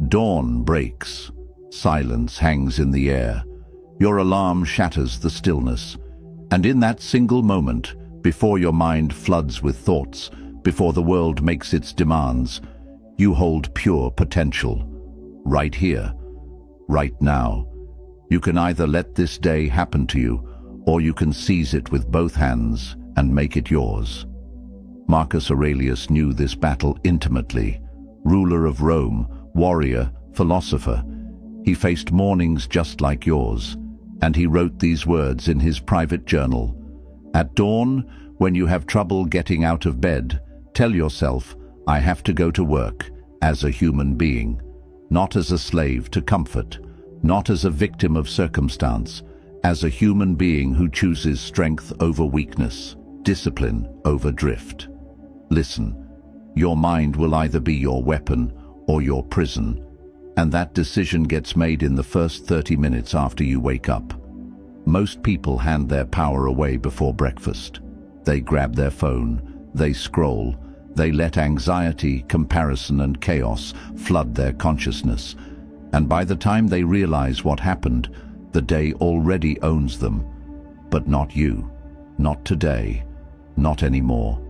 Dawn breaks. Silence hangs in the air. Your alarm shatters the stillness. And in that single moment, before your mind floods with thoughts, before the world makes its demands, you hold pure potential. Right here, right now. You can either let this day happen to you, or you can seize it with both hands and make it yours. Marcus Aurelius knew this battle intimately. Ruler of Rome, warrior, philosopher, he faced mornings just like yours, and he wrote these words in his private journal. At dawn, when you have trouble getting out of bed, tell yourself, I have to go to work as a human being, not as a slave to comfort, not as a victim of circumstance, as a human being who chooses strength over weakness, discipline over drift. Listen, your mind will either be your weapon or your prison, and that decision gets made in the first 30 minutes after you wake up. Most people hand their power away before breakfast. They grab their phone, they scroll, they let anxiety, comparison, and chaos flood their consciousness, and by the time they realize what happened, the day already owns them. But not you, not today, not anymore.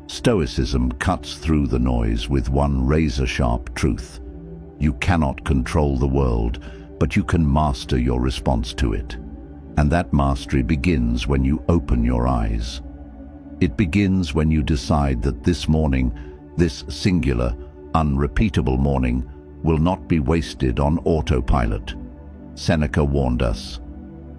Stoicism cuts through the noise with one razor-sharp truth. You cannot control the world, but you can master your response to it. And that mastery begins when you open your eyes. It begins when you decide that this morning, this singular, unrepeatable morning, will not be wasted on autopilot. Seneca warned us.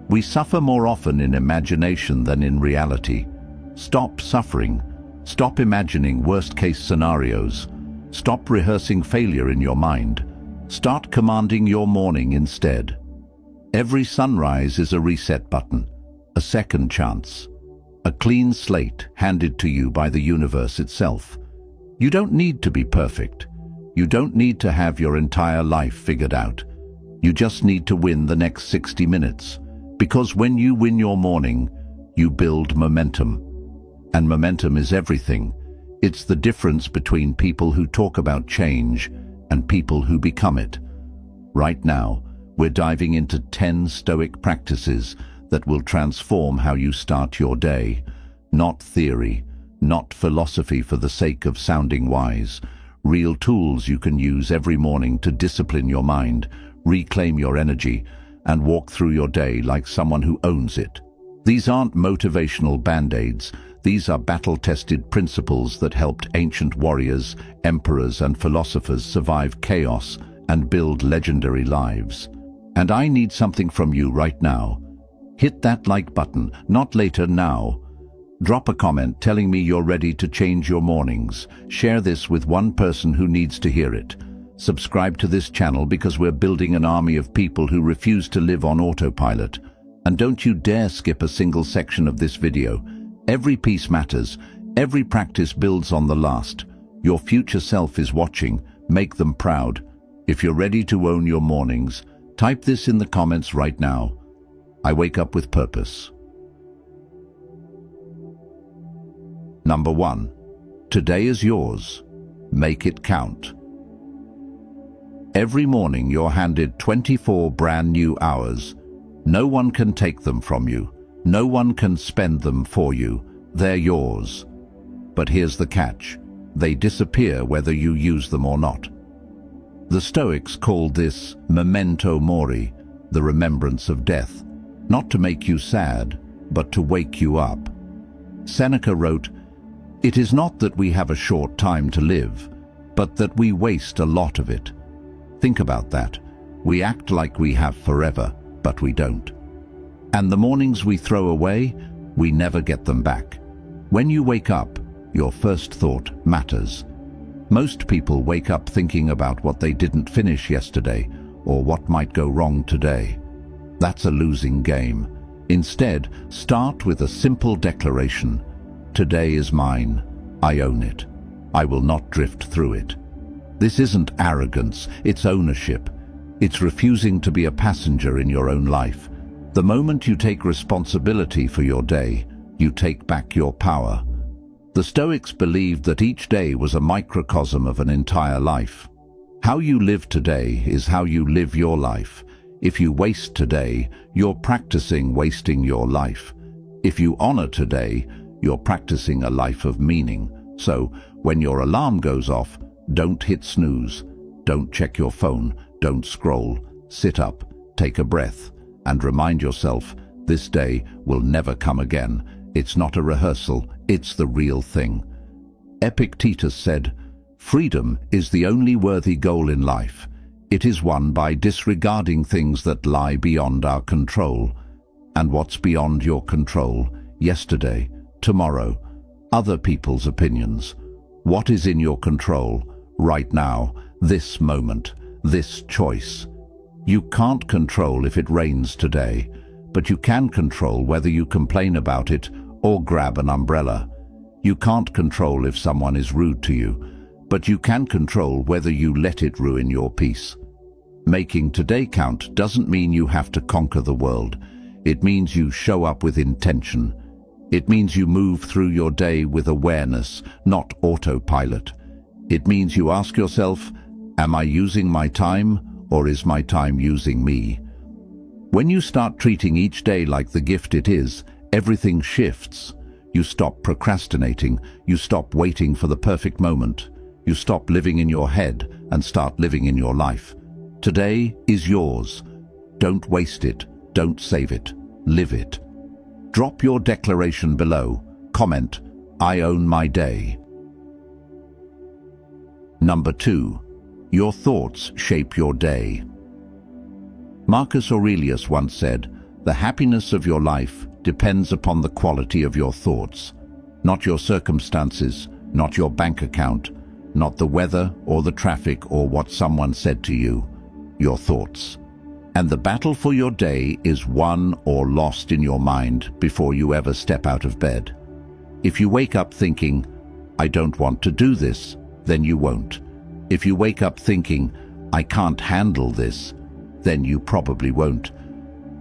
We suffer more often in imagination than in reality. Stop suffering. Stop imagining worst-case scenarios. Stop rehearsing failure in your mind. Start commanding your morning instead. Every sunrise is a reset button, a second chance, a clean slate handed to you by the universe itself. You don't need to be perfect. You don't need to have your entire life figured out. You just need to win the next 60 minutes. Because when you win your morning, you build momentum. And momentum is everything. It's the difference between people who talk about change and people who become it. Right now, we're diving into 10 Stoic practices that will transform how you start your day. Not theory, not philosophy for the sake of sounding wise. Real tools you can use every morning to discipline your mind, reclaim your energy, and walk through your day like someone who owns it. These aren't motivational band-aids. These are battle-tested principles that helped ancient warriors, emperors, and philosophers survive chaos and build legendary lives. And I need something from you right now. Hit that like button, not later, now. Drop a comment telling me you're ready to change your mornings. Share this with one person who needs to hear it. Subscribe to this channel because we're building an army of people who refuse to live on autopilot. And don't you dare skip a single section of this video. Every piece matters. Every practice builds on the last. Your future self is watching. Make them proud. If you're ready to own your mornings, type this in the comments right now. I wake up with purpose. Number 1. Today is yours. Make it count. Every morning you're handed 24 brand new hours. No one can take them from you. No one can spend them for you. They're yours. But here's the catch. They disappear whether you use them or not. The Stoics called this memento mori, the remembrance of death, not to make you sad, but to wake you up. Seneca wrote, "It is not that we have a short time to live, but that we waste a lot of it." Think about that. We act like we have forever, but we don't. And the mornings we throw away, we never get them back. When you wake up, your first thought matters. Most people wake up thinking about what they didn't finish yesterday or what might go wrong today. That's a losing game. Instead, start with a simple declaration. Today is mine. I own it. I will not drift through it. This isn't arrogance, it's ownership. It's refusing to be a passenger in your own life. The moment you take responsibility for your day, you take back your power. The Stoics believed that each day was a microcosm of an entire life. How you live today is how you live your life. If you waste today, you're practicing wasting your life. If you honor today, you're practicing a life of meaning. So, when your alarm goes off, don't hit snooze. Don't check your phone. Don't scroll. Sit up, take a breath, and remind yourself, this day will never come again. It's not a rehearsal, it's the real thing. Epictetus said, "Freedom is the only worthy goal in life. It is won by disregarding things that lie beyond our control." And what's beyond your control? Yesterday, tomorrow, other people's opinions. What is in your control? Right now, this moment, this choice. You can't control if it rains today, but you can control whether you complain about it or grab an umbrella. You can't control if someone is rude to you, but you can control whether you let it ruin your peace. Making today count doesn't mean you have to conquer the world. It means you show up with intention. It means you move through your day with awareness, not autopilot. It means you ask yourself, am I using my time, or is my time using me? When you start treating each day like the gift it is, everything shifts. You stop procrastinating. You stop waiting for the perfect moment. You stop living in your head and start living in your life. Today is yours. Don't waste it. Don't save it. Live it. Drop your declaration below. Comment, "I own my day." Number 2. Your thoughts shape your day. Marcus Aurelius once said, "The happiness of your life depends upon the quality of your thoughts, not your circumstances, not your bank account, not the weather or the traffic or what someone said to you, your thoughts." And the battle for your day is won or lost in your mind before you ever step out of bed. If you wake up thinking, "I don't want to do this," then you won't. If you wake up thinking, "I can't handle this," then you probably won't.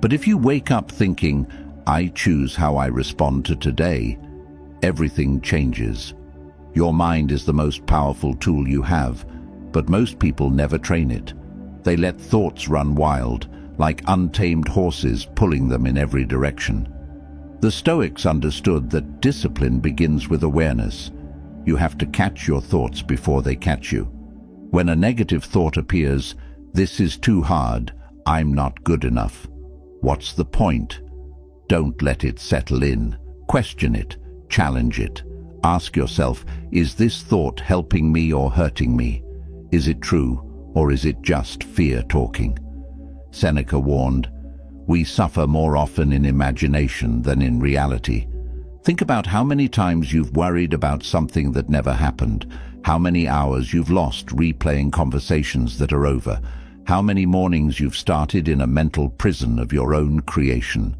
But if you wake up thinking, "I choose how I respond to today," everything changes. Your mind is the most powerful tool you have, but most people never train it. They let thoughts run wild, like untamed horses pulling them in every direction. The Stoics understood that discipline begins with awareness. You have to catch your thoughts before they catch you. When a negative thought appears, "This is too hard, I'm not good enough," what's the point? Don't let it settle in. Question it, challenge it. Ask yourself, is this thought helping me or hurting me? Is it true, or is it just fear talking? Seneca warned, "We suffer more often in imagination than in reality." Think about how many times you've worried about something that never happened, how many hours you've lost replaying conversations that are over, how many mornings you've started in a mental prison of your own creation.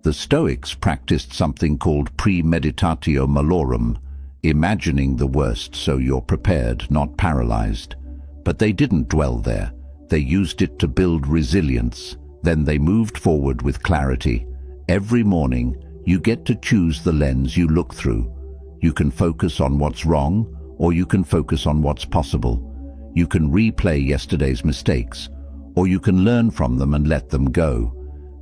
The Stoics practiced something called premeditatio malorum, imagining the worst so you're prepared, not paralyzed. But they didn't dwell there. They used it to build resilience. Then they moved forward with clarity. Every morning, you get to choose the lens you look through. You can focus on what's wrong, or you can focus on what's possible. You can replay yesterday's mistakes, or you can learn from them and let them go.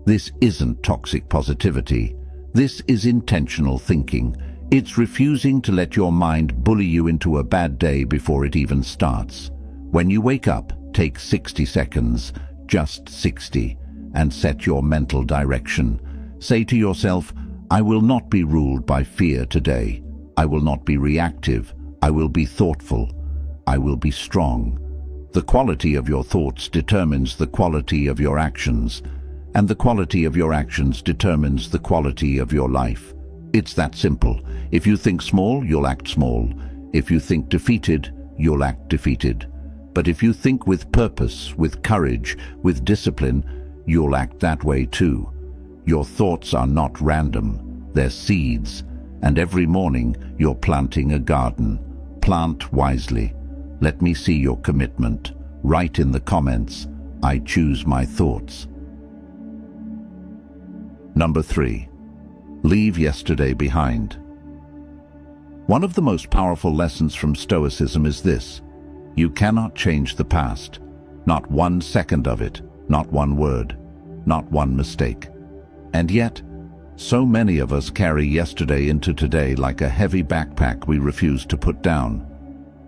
This isn't toxic positivity. This is intentional thinking. It's refusing to let your mind bully you into a bad day before it even starts. When you wake up, take 60 seconds, just 60, and set your mental direction. Say to yourself, "I will not be ruled by fear today. I will not be reactive. I will be thoughtful. I will be strong." The quality of your thoughts determines the quality of your actions, and the quality of your actions determines the quality of your life. It's that simple. If you think small, you'll act small. If you think defeated, you'll act defeated. But if you think with purpose, with courage, with discipline, you'll act that way too. Your thoughts are not random. They're seeds. And every morning, you're planting a garden. Plant wisely. Let me see your commitment. Write in the comments, "I choose my thoughts." Number 3. Leave yesterday behind. One of the most powerful lessons from Stoicism is this: You cannot change the past. Not 1 second of it, not one word, not one mistake. And yet, so many of us carry yesterday into today like a heavy backpack we refuse to put down.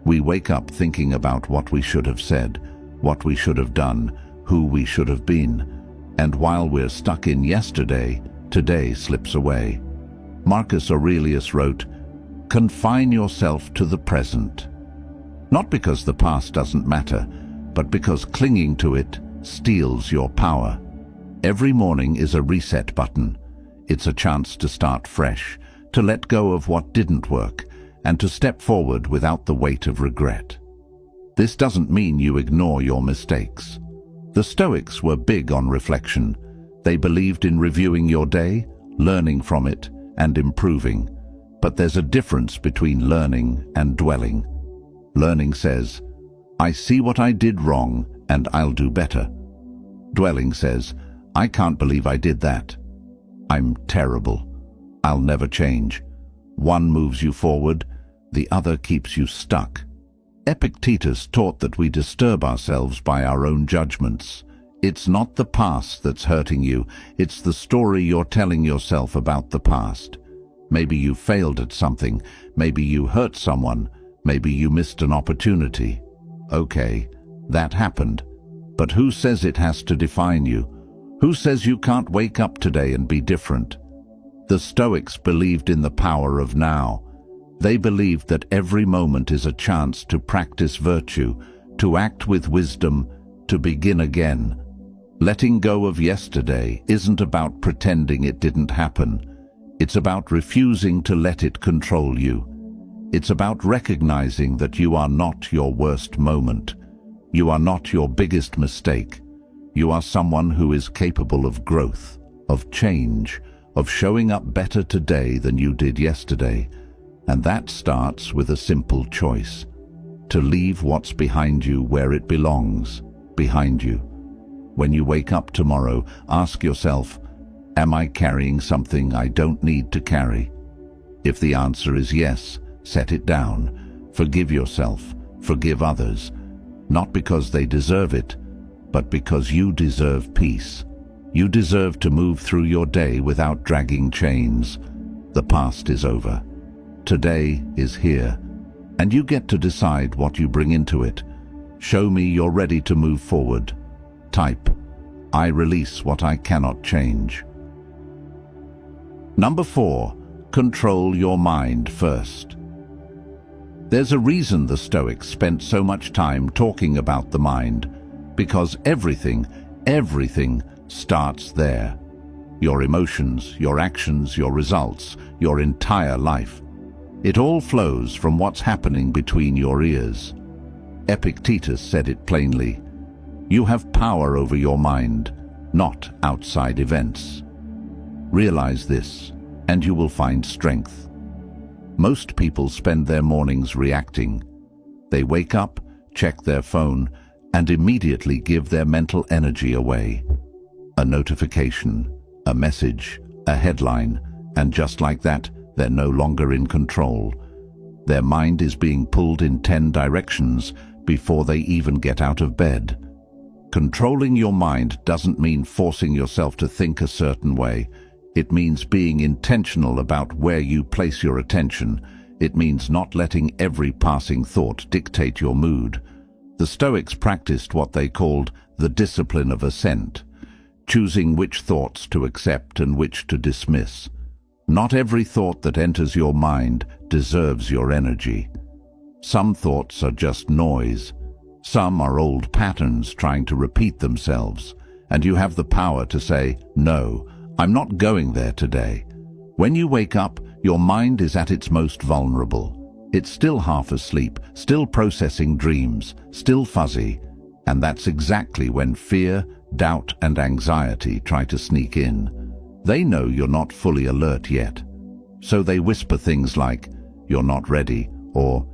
We wake up thinking about what we should have said, what we should have done, who we should have been. And while we're stuck in yesterday, today slips away. Marcus Aurelius wrote, "Confine yourself to the present." Not because the past doesn't matter, but because clinging to it steals your power. Every morning is a reset button. It's a chance to start fresh, to let go of what didn't work, and to step forward without the weight of regret. This doesn't mean you ignore your mistakes. The Stoics were big on reflection. They believed in reviewing your day, learning from it, and improving. But there's a difference between learning and dwelling. Learning says, "I see what I did wrong, and I'll do better." Dwelling says, "I can't believe I did that. I'm terrible. I'll never change." One moves you forward, the other keeps you stuck. Epictetus taught that we disturb ourselves by our own judgments. It's not the past that's hurting you, it's the story you're telling yourself about the past. Maybe you failed at something, maybe you hurt someone, maybe you missed an opportunity. Okay, that happened. But who says it has to define you? Who says you can't wake up today and be different? The Stoics believed in the power of now. They believed that every moment is a chance to practice virtue, to act with wisdom, to begin again. Letting go of yesterday isn't about pretending it didn't happen. It's about refusing to let it control you. It's about recognizing that you are not your worst moment. You are not your biggest mistake. You are someone who is capable of growth, of change, of showing up better today than you did yesterday. And that starts with a simple choice: to leave what's behind you where it belongs, behind you. When you wake up tomorrow, ask yourself, am I carrying something I don't need to carry? If the answer is yes, set it down. Forgive yourself, forgive others, not because they deserve it, but because you deserve peace. You deserve to move through your day without dragging chains. The past is over. Today is here, and you get to decide what you bring into it. Show me you're ready to move forward. Type, "I release what I cannot change." Number 4, control your mind first. There's a reason the Stoics spent so much time talking about the mind, because everything starts there. Your emotions, your actions, your results, your entire life. It all flows from what's happening between your ears. Epictetus said it plainly: you have power over your mind, not outside events. Realize this, and you will find strength. Most people spend their mornings reacting. They wake up, check their phone, and immediately give their mental energy away. A notification, a message, a headline, and just like that, they're no longer in control. Their mind is being pulled in 10 directions before they even get out of bed. Controlling your mind doesn't mean forcing yourself to think a certain way. It means being intentional about where you place your attention. It means not letting every passing thought dictate your mood. The Stoics practiced what they called the discipline of assent, choosing which thoughts to accept and which to dismiss. Not every thought that enters your mind deserves your energy. Some thoughts are just noise. Some are old patterns trying to repeat themselves, and you have the power to say, "No, I'm not going there today." When you wake up, your mind is at its most vulnerable. It's still half asleep, still processing dreams, still fuzzy, and that's exactly when fear, doubt, and anxiety try to sneak in. They know you're not fully alert yet, so they whisper things like, "You're not ready," or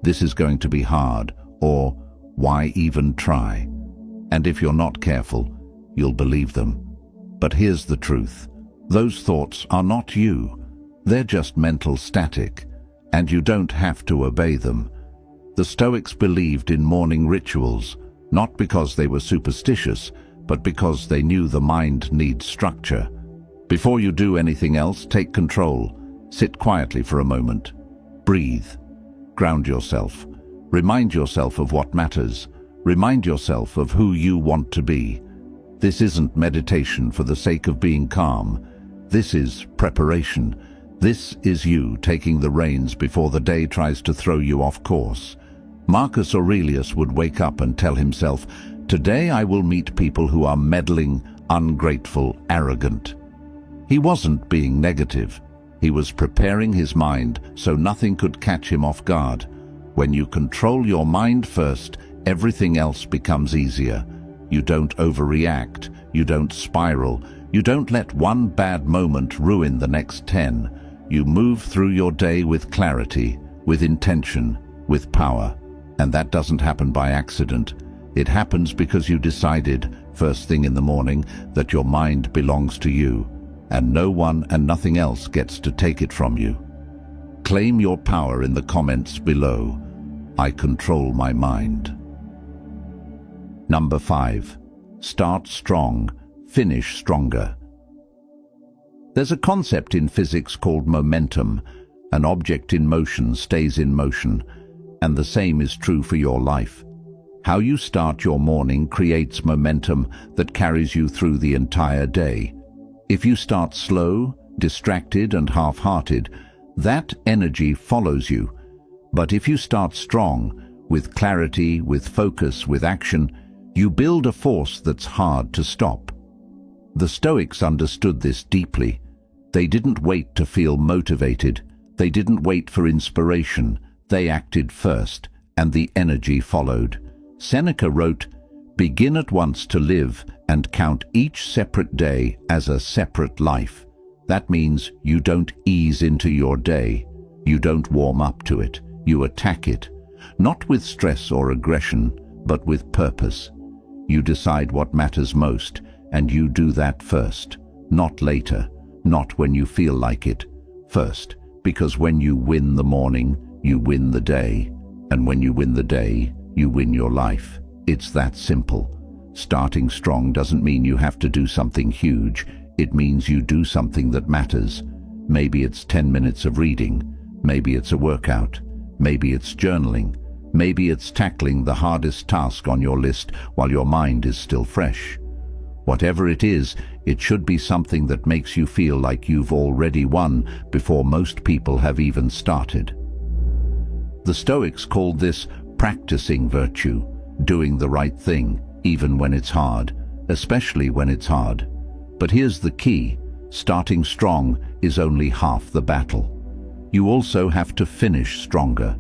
"This is going to be hard," or "Why even try?" And if you're not careful, you'll believe them. But here's the truth. Those thoughts are not you. They're just mental static, and you don't have to obey them. The Stoics believed in morning rituals, not because they were superstitious, but because they knew the mind needs structure. Before you do anything else, take control. Sit quietly for a moment. Breathe. Ground yourself. Remind yourself of what matters. Remind yourself of who you want to be. This isn't meditation for the sake of being calm. This is preparation. This is you taking the reins before the day tries to throw you off course. Marcus Aurelius would wake up and tell himself, "Today I will meet people who are meddling, ungrateful, arrogant." He wasn't being negative. He was preparing his mind so nothing could catch him off guard. When you control your mind first, everything else becomes easier. You don't overreact. You don't spiral. You don't let one bad moment ruin the next 10. You move through your day with clarity, with intention, with power. And that doesn't happen by accident. It happens because you decided, first thing in the morning, that your mind belongs to you, and no one and nothing else gets to take it from you. Claim your power in the comments below. I control my mind. Number 5. Start strong, finish stronger. There's a concept in physics called momentum. An object in motion stays in motion, and the same is true for your life. How you start your morning creates momentum that carries you through the entire day. If you start slow, distracted and half-hearted, that energy follows you. But if you start strong, with clarity, with focus, with action, you build a force that's hard to stop. The Stoics understood this deeply. They didn't wait to feel motivated. They didn't wait for inspiration. They acted first, and the energy followed. Seneca wrote, "Begin at once to live and count each separate day as a separate life." That means you don't ease into your day. You don't warm up to it. You attack it, not with stress or aggression, but with purpose. You decide what matters most, and you do that first, not later, not when you feel like it. First, because when you win the morning, you win the day, and when you win the day, you win your life. It's that simple. Starting strong doesn't mean you have to do something huge. It means you do something that matters. Maybe it's 10 minutes of reading. Maybe it's a workout. Maybe it's journaling. Maybe it's tackling the hardest task on your list while your mind is still fresh. Whatever it is, it should be something that makes you feel like you've already won before most people have even started. The Stoics called this practicing virtue, doing the right thing, even when it's hard, especially when it's hard. But here's the key: starting strong is only half the battle. You also have to finish stronger.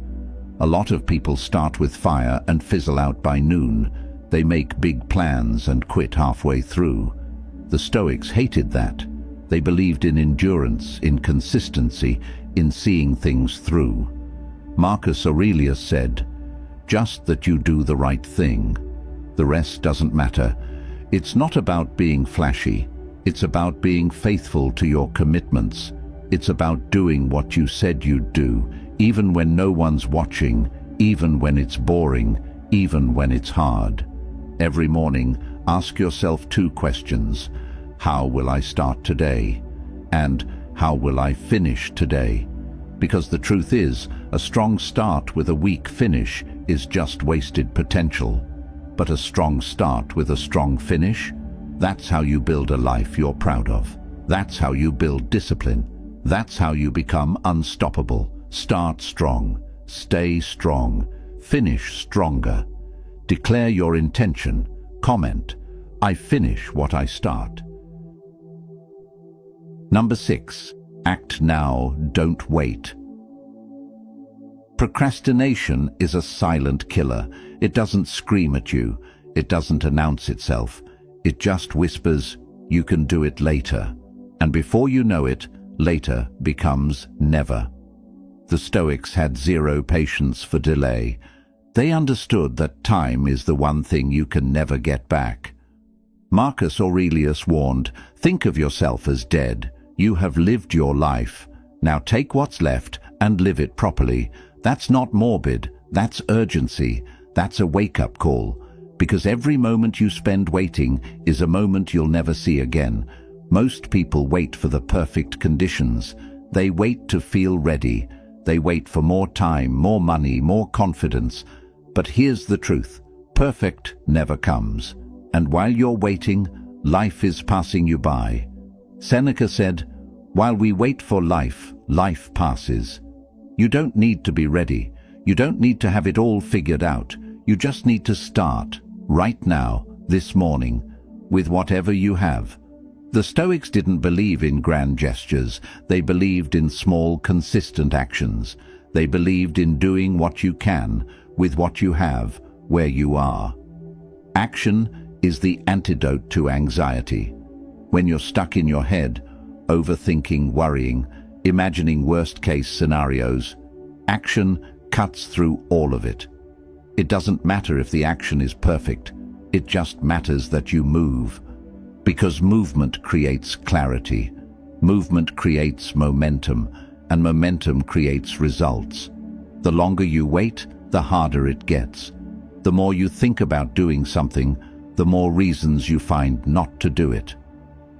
A lot of people start with fire and fizzle out by noon. They make big plans and quit halfway through. The Stoics hated that. They believed in endurance, in consistency, in seeing things through. Marcus Aurelius said, "Just that you do the right thing. The rest doesn't matter." It's not about being flashy. It's about being faithful to your commitments. It's about doing what you said you'd do, even when no one's watching, even when it's boring, even when it's hard. Every morning, ask yourself 2 questions. How will I start today? And how will I finish today? Because the truth is, a strong start with a weak finish is just wasted potential. But a strong start with a strong finish, that's how you build a life you're proud of. That's how you build discipline. That's how you become unstoppable. Start strong, stay strong, finish stronger. Declare your intention. Comment, "I finish what I start." Number 6. Act now, don't wait. Procrastination is a silent killer. It doesn't scream at you. It doesn't announce itself. It just whispers, "You can do it later." And before you know it, later becomes never. The Stoics had zero patience for delay. They understood that time is the one thing you can never get back. Marcus Aurelius warned, "Think of yourself as dead. You have lived your life. Now take what's left and live it properly." That's not morbid, That's urgency. That's a wake-up call. Because every moment you spend waiting is a moment you'll never see again. Most people wait for the perfect conditions. They wait to feel ready. They wait for more time, more money, more confidence. But here's the truth. Perfect never comes. And while you're waiting, life is passing you by. Seneca said, "While we wait for life, life passes." You don't need to be ready. You don't need to have it all figured out. You just need to start, right now, this morning, with whatever you have. The Stoics didn't believe in grand gestures. They believed in small, consistent actions. They believed in doing what you can, with what you have, where you are. Action is the antidote to anxiety. When you're stuck in your head, overthinking, worrying, imagining worst-case scenarios, action cuts through all of it. It doesn't matter if the action is perfect. It just matters that you move. Because movement creates clarity. Movement creates momentum, and momentum creates results. The longer you wait, the harder it gets. The more you think about doing something, the more reasons you find not to do it.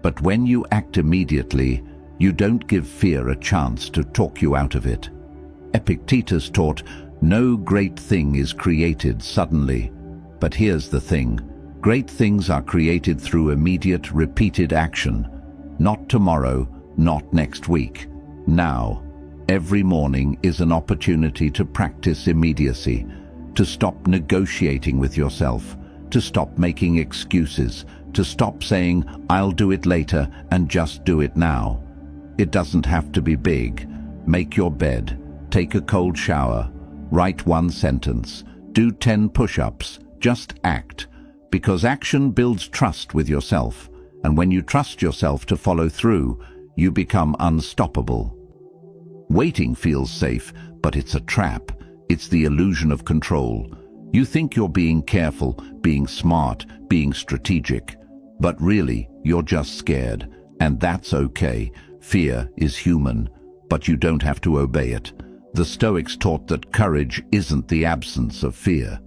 But when you act immediately, you don't give fear a chance to talk you out of it. Epictetus taught, "No great thing is created suddenly." But here's the thing. Great things are created through immediate, repeated action. Not tomorrow, not next week. Now. Every morning is an opportunity to practice immediacy, to stop negotiating with yourself, to stop making excuses, to stop saying, "I'll do it later," and just do it now. It doesn't have to be big. Make your bed, take a cold shower, write one sentence, do 10 push-ups, just act. Because action builds trust with yourself, and when you trust yourself to follow through, you become unstoppable. Waiting feels safe, but it's a trap. It's the illusion of control. You think you're being careful, being smart, being strategic. But really, you're just scared, and that's okay. Fear is human, but you don't have to obey it. The Stoics taught that courage isn't the absence of fear.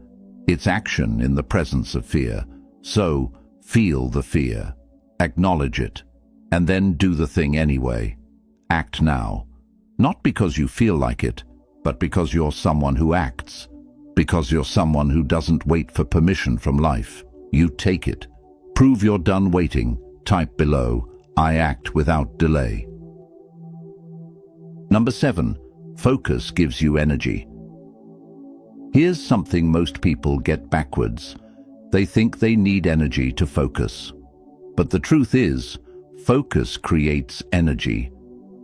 It's action in the presence of fear. So, feel the fear, acknowledge it, and then do the thing anyway. Act now. Not because you feel like it, but because you're someone who acts. Because you're someone who doesn't wait for permission from life. You take it. Prove you're done waiting. Type below, "I act without delay." Number 7. Focus gives you energy. Here's something most people get backwards. They think they need energy to focus. But the truth is, focus creates energy.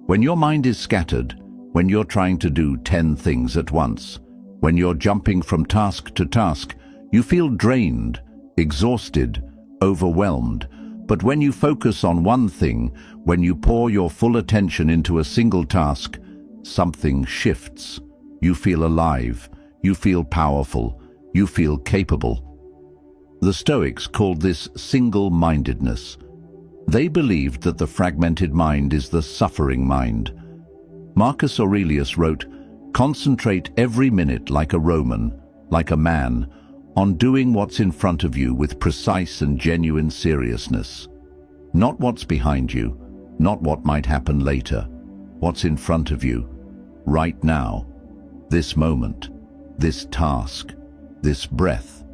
When your mind is scattered, when you're trying to do 10 things at once, when you're jumping from task to task, you feel drained, exhausted, overwhelmed. But when you focus on one thing, when you pour your full attention into a single task, something shifts. You feel alive, you feel powerful, you feel capable. The Stoics called this single-mindedness. They believed that the fragmented mind is the suffering mind. Marcus Aurelius wrote, "Concentrate every minute like a Roman, like a man, on doing what's in front of you with precise and genuine seriousness. Not what's behind you, not what might happen later. What's in front of you, right now, this moment, this task, this breath."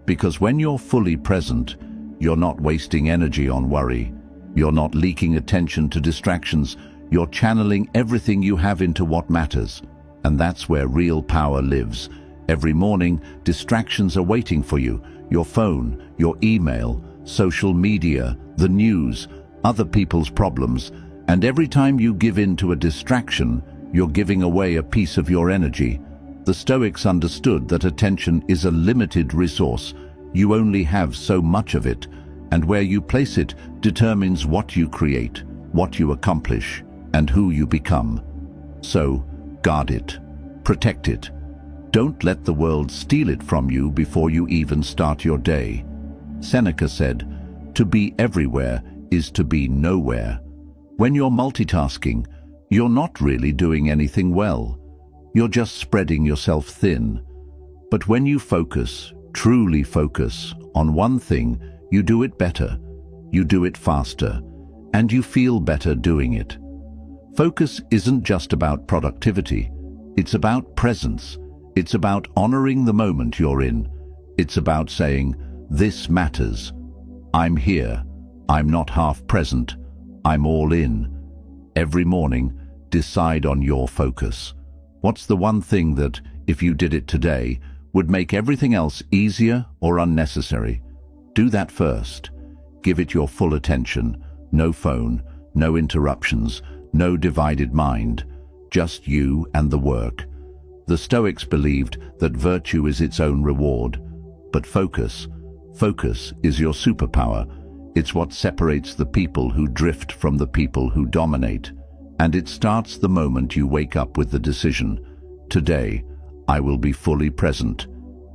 Because when you're fully present, you're not wasting energy on worry. You're not leaking attention to distractions. You're channeling everything you have into what matters. And that's where real power lives. Every morning, distractions are waiting for you. Your phone, your email, social media, the news, other people's problems. And every time you give in to a distraction, you're giving away a piece of your energy. The Stoics understood that attention is a limited resource. You only have so much of it, and where you place it determines what you create, what you accomplish, and who you become. So, guard it, protect it. Don't let the world steal it from you before you even start your day. Seneca said, "To be everywhere is to be nowhere." When you're multitasking, you're not really doing anything well. You're just spreading yourself thin. But when you focus, truly focus, on one thing, you do it better, you do it faster, and you feel better doing it. Focus isn't just about productivity. It's about presence. It's about honoring the moment you're in. It's about saying, "This matters. I'm here. I'm not half present. I'm all in." Every morning, decide on your focus. What's the one thing that, if you did it today, would make everything else easier or unnecessary? Do that first. Give it your full attention. No phone, no interruptions, no divided mind. Just you and the work. The Stoics believed that virtue is its own reward. But focus is your superpower. It's what separates the people who drift from the people who dominate. And it starts the moment you wake up with the decision, "Today, I will be fully present.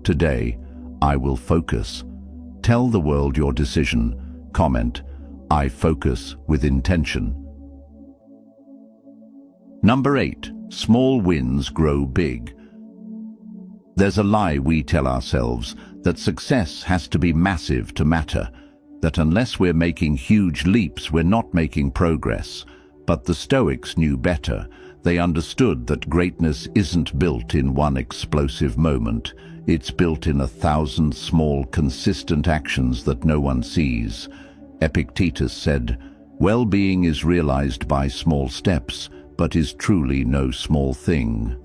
Today, I will focus." Tell the world your decision. Comment, "I focus with intention." Number 8. Small wins grow big. There's a lie we tell ourselves, that success has to be massive to matter, that unless we're making huge leaps, we're not making progress. But the Stoics knew better. They understood that greatness isn't built in one explosive moment. It's built in 1,000 small, consistent actions that no one sees. Epictetus said, "Well-being is realized by small steps, but is truly no small thing."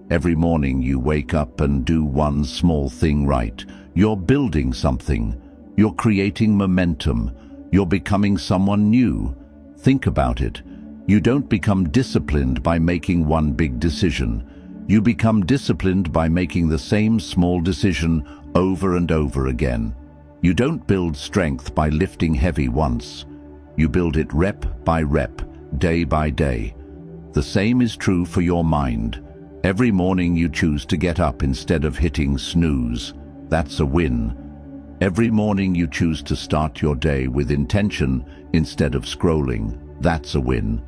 Every morning you wake up and do one small thing right. You're building something. You're creating momentum. You're becoming someone new. Think about it. You don't become disciplined by making one big decision. You become disciplined by making the same small decision over and over again. You don't build strength by lifting heavy once. You build it rep by rep, day by day. The same is true for your mind. Every morning you choose to get up instead of hitting snooze. That's a win. Every morning you choose to start your day with intention instead of scrolling. That's a win.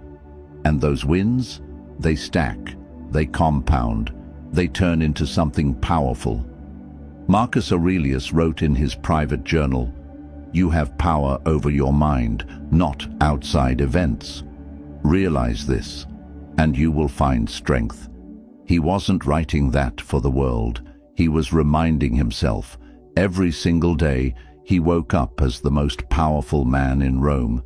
And those wins, they stack, they compound, they turn into something powerful. Marcus Aurelius wrote in his private journal, "You have power over your mind, not outside events. Realize this, and you will find strength." He wasn't writing that for the world. He was reminding himself. Every single day, he woke up as the most powerful man in Rome,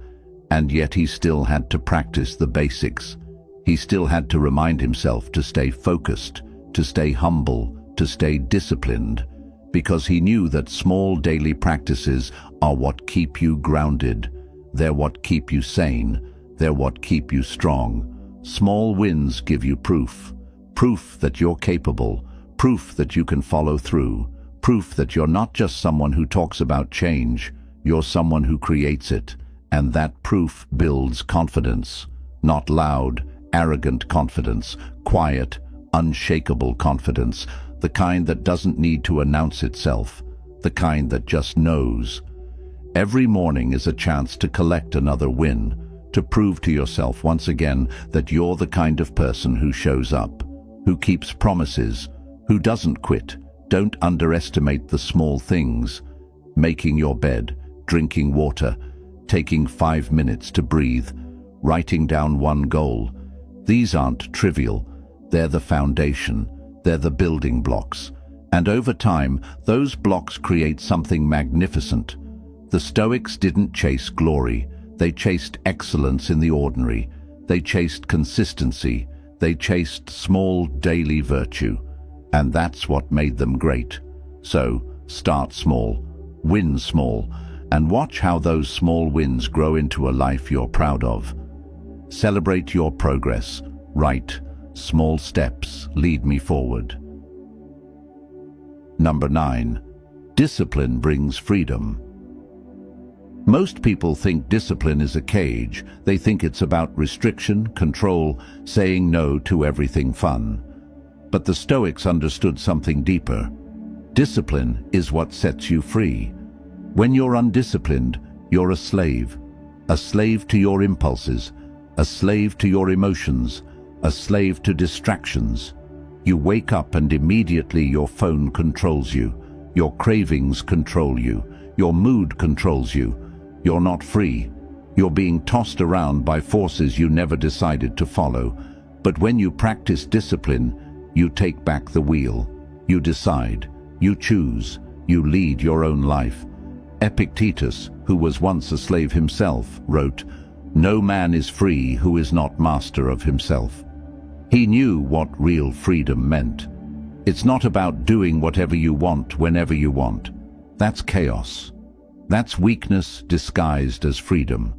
and yet he still had to practice the basics. He still had to remind himself to stay focused, to stay humble, to stay disciplined, because he knew that small daily practices are what keep you grounded. They're what keep you sane. They're what keep you strong. Small wins give you proof. Proof that you're capable, proof that you can follow through, proof that you're not just someone who talks about change, you're someone who creates it, and that proof builds confidence. Not loud, arrogant confidence, quiet, unshakable confidence, the kind that doesn't need to announce itself, the kind that just knows. Every morning is a chance to collect another win, to prove to yourself once again that you're the kind of person who shows up, who keeps promises, who doesn't quit. Don't underestimate the small things. Making your bed, drinking water, taking 5 minutes to breathe, writing down one goal. These aren't trivial. They're the foundation. They're the building blocks. And over time, those blocks create something magnificent. The Stoics didn't chase glory. They chased excellence in the ordinary. They chased consistency. They chased small daily virtue. And that's what made them great. So, start small, win small, and watch how those small wins grow into a life you're proud of. Celebrate your progress. Write, "Small steps lead me forward." Number 9. Discipline brings freedom. Most people think discipline is a cage. They think it's about restriction, control, saying no to everything fun. But the Stoics understood something deeper. Discipline is what sets you free. When you're undisciplined, you're a slave to your impulses, a slave to your emotions, a slave to distractions. You wake up and immediately your phone controls you. Your cravings control you. Your mood controls you. You're not free. You're being tossed around by forces you never decided to follow. But when you practice discipline, you take back the wheel. You decide. You choose. You lead your own life. Epictetus, who was once a slave himself, wrote, "No man is free who is not master of himself." He knew what real freedom meant. It's not about doing whatever you want whenever you want. That's chaos. That's weakness disguised as freedom.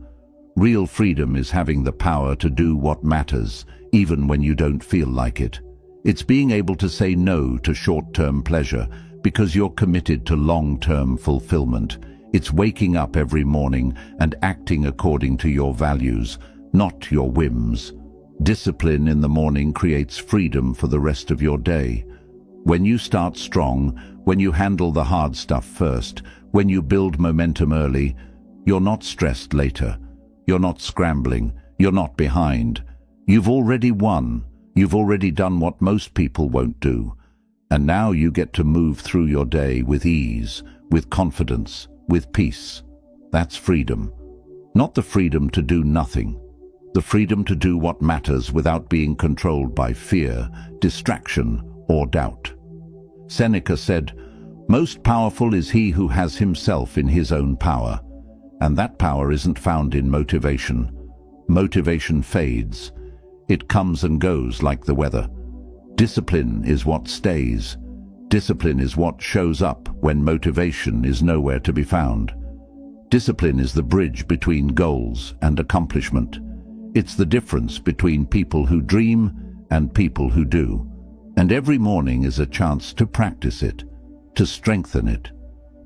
Real freedom is having the power to do what matters, even when you don't feel like it. It's being able to say no to short-term pleasure because you're committed to long-term fulfillment. It's waking up every morning and acting according to your values, not your whims. Discipline in the morning creates freedom for the rest of your day. When you start strong, when you handle the hard stuff first, when you build momentum early, you're not stressed later. You're not scrambling. You're not behind. You've already won. You've already done what most people won't do. And now you get to move through your day with ease, with confidence, with peace. That's freedom. Not the freedom to do nothing. The freedom to do what matters without being controlled by fear, distraction, or doubt. Seneca said, "Most powerful is he who has himself in his own power." And that power isn't found in motivation. Motivation fades. It comes and goes like the weather. Discipline is what stays. Discipline is what shows up when motivation is nowhere to be found. Discipline is the bridge between goals and accomplishment. It's the difference between people who dream and people who do. And every morning is a chance to practice it, to strengthen it,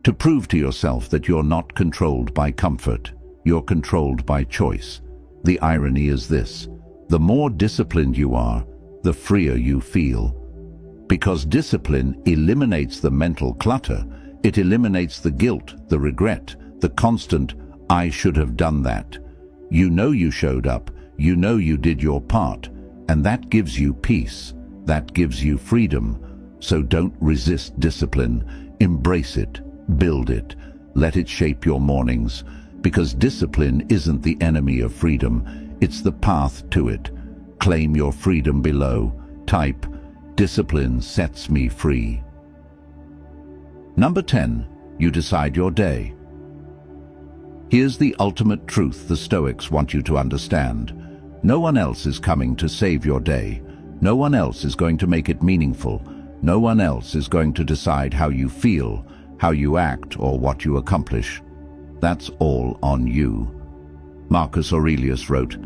to prove to yourself that you're not controlled by comfort, you're controlled by choice. The irony is this: the more disciplined you are, the freer you feel. Because discipline eliminates the mental clutter, it eliminates the guilt, the regret, the constant, "I should have done that." You know you showed up, you know you did your part, and that gives you peace, that gives you freedom. So don't resist discipline, embrace it, build it, let it shape your mornings, because discipline isn't the enemy of freedom, it's the path to it. Claim your freedom below. Type, "Discipline sets me free." Number 10, you decide your day. Here's the ultimate truth the Stoics want you to understand. No one else is coming to save your day. No one else is going to make it meaningful. No one else is going to decide how you feel, how you act, or what you accomplish. That's all on you. Marcus Aurelius wrote,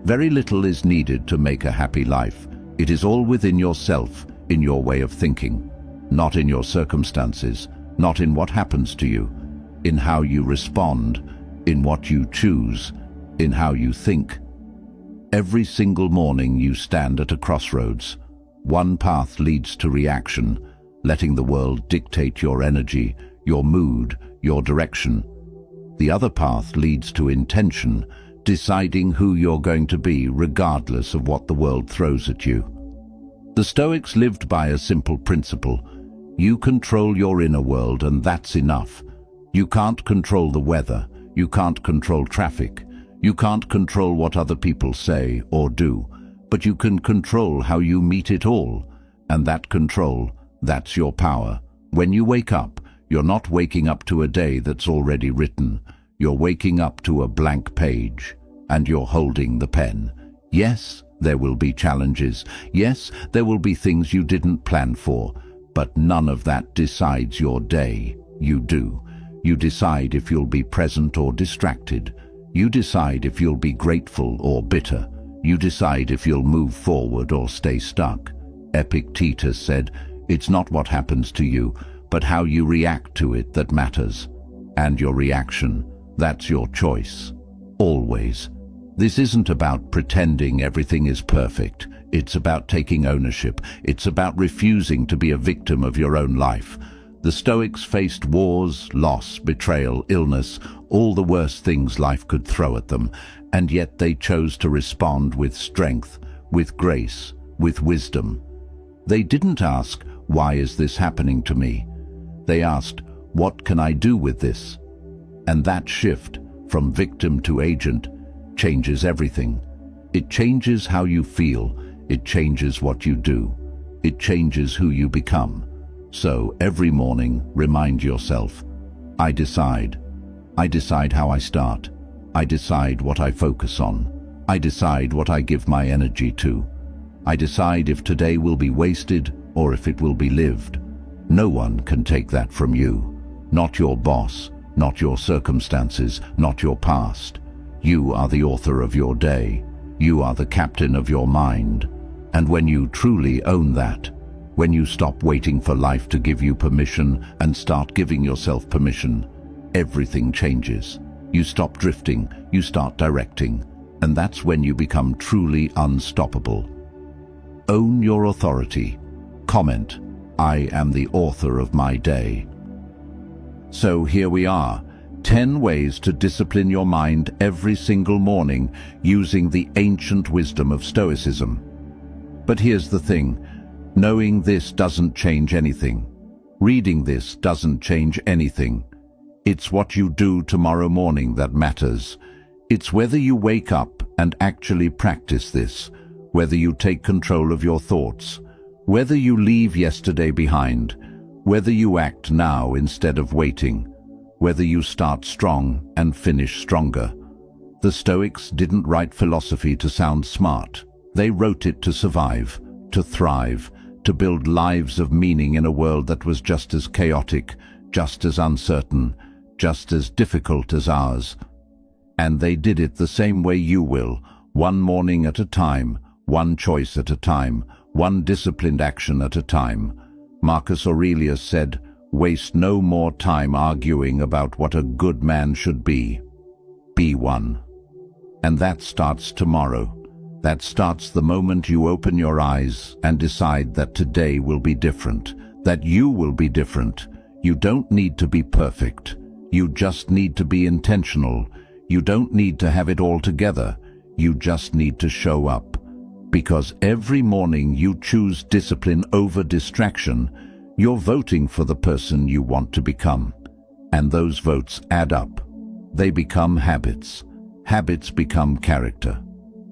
"Very little is needed to make a happy life. It is all within yourself, in your way of thinking, not in your circumstances, not in what happens to you, in how you respond, in what you choose, in how you think." Every single morning you stand at a crossroads. One path leads to reaction, letting the world dictate your energy, your mood, your direction. The other path leads to intention, deciding who you're going to be regardless of what the world throws at you. The Stoics lived by a simple principle. You control your inner world, and that's enough. You can't control the weather. You can't control traffic. You can't control what other people say or do, but you can control how you meet it all. And that control, that's your power. When you wake up, you're not waking up to a day that's already written. You're waking up to a blank page, and you're holding the pen. Yes, there will be challenges. Yes, there will be things you didn't plan for, but none of that decides your day. You do. You decide if you'll be present or distracted. You decide if you'll be grateful or bitter. You decide if you'll move forward or stay stuck. Epictetus said, "It's not what happens to you, but how you react to it that matters." And your reaction, that's your choice. Always. This isn't about pretending everything is perfect. It's about taking ownership. It's about refusing to be a victim of your own life. The Stoics faced wars, loss, betrayal, illness, all the worst things life could throw at them, and yet they chose to respond with strength, with grace, with wisdom. They didn't ask, "Why is this happening to me?" They asked, "What can I do with this?" And that shift from victim to agent changes everything. It changes how you feel. It changes what you do. It changes who you become. So every morning, remind yourself, I decide. I decide how I start. I decide what I focus on. I decide what I give my energy to. I decide if today will be wasted or if it will be lived. No one can take that from you. Not your boss, not your circumstances, not your past. You are the author of your day. You are the captain of your mind. And when you truly own that, when you stop waiting for life to give you permission and start giving yourself permission, everything changes. You stop drifting, you start directing, and that's when you become truly unstoppable. Own your authority. Comment, I am the author of my day. So here we are, 10 ways to discipline your mind every single morning using the ancient wisdom of Stoicism. But here's the thing, knowing this doesn't change anything. Reading this doesn't change anything. It's what you do tomorrow morning that matters. It's whether you wake up and actually practice this, whether you take control of your thoughts, whether you leave yesterday behind, whether you act now instead of waiting, whether you start strong and finish stronger. The Stoics didn't write philosophy to sound smart. They wrote it to survive, to thrive, to build lives of meaning in a world that was just as chaotic, just as uncertain, just as difficult as ours. And they did it the same way you will, one morning at a time, one choice at a time, one disciplined action at a time. Marcus Aurelius said, "Waste no more time arguing about what a good man should be. Be one." And that starts tomorrow. That starts the moment you open your eyes and decide that today will be different, that you will be different. You don't need to be perfect. You just need to be intentional. You don't need to have it all together. You just need to show up. Because every morning you choose discipline over distraction, you're voting for the person you want to become. And those votes add up. They become habits. Habits become character.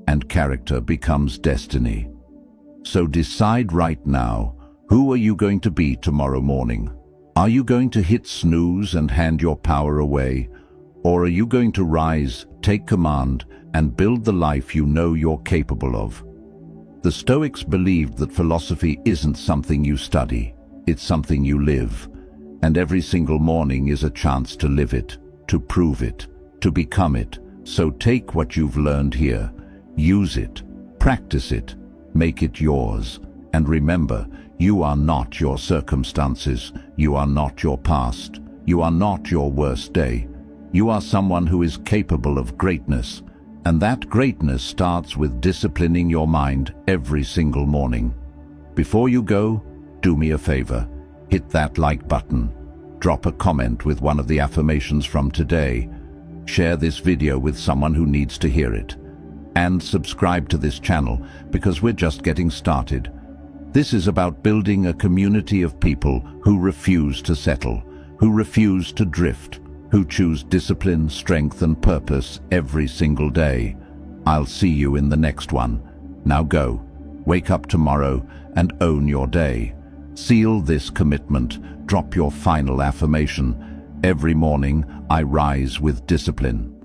And character becomes destiny. So decide right now, who are you going to be tomorrow morning? Are you going to hit snooze and hand your power away? Or are you going to rise, take command, and build the life you know you're capable of? The Stoics believed that philosophy isn't something you study, it's something you live. And every single morning is a chance to live it, to prove it, to become it. So take what you've learned here, use it, practice it, make it yours. And remember, you are not your circumstances, you are not your past, you are not your worst day. You are someone who is capable of greatness. And that greatness starts with disciplining your mind every single morning. Before you go, do me a favor. Hit that like button. Drop a comment with one of the affirmations from today. Share this video with someone who needs to hear it. And subscribe to this channel because we're just getting started. This is about building a community of people who refuse to settle, who refuse to drift, who choose discipline, strength, and purpose every single day. I'll see you in the next one. Now go, wake up tomorrow and own your day. Seal this commitment, drop your final affirmation. Every morning, I rise with discipline.